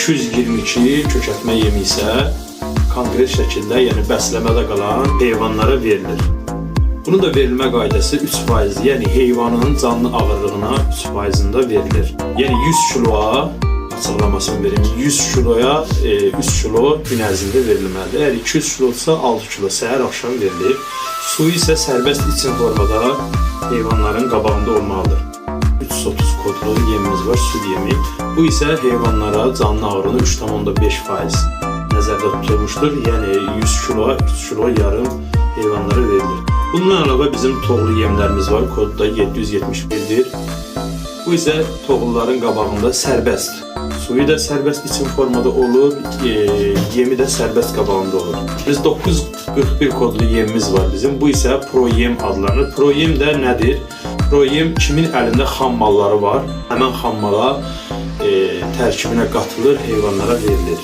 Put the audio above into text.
222 çökətmə yemi isə konkret şəkildə, yəni bəsləmədə qalan heyvanlara verilir. Bunun da verilmə qaydası 3%, yəni heyvanın canlı ağırlığına 3%-ında verilir. Yəni 100 kiloya, açıqlamasını verim, 100 kiloya 3 kilo gün ərzində verilməlidir. Əgər 200 kilodursa 6 kilo səhər axşam verilir. Su isə sərbəst içim formada heyvanların qabağında olmalıdır. 330 kodlu yemimiz var, süd yemi. Bu isə heyvanlara canlı ağırlığını 3,5% nəzərdə tutulmuşdur. Yəni 100 kilo, 3 kilo yarım heyvanlara verilir. Bundan əlavə bizim toğlu yemlərimiz var, kodda 771-dir. Bu isə toğluların qabağında sərbəst. Suyu da sərbəst içim formada olur, yemi də sərbəst qabağında olur. Biz 941 kodlu yemimiz var bizim. Bu isə Pro-Yem adlanır. Pro-Yem də nədir? Pro-Yem kimin əlində xam malları var, həmən xam mala tərkibinə qatılır, heyvanlara verilir.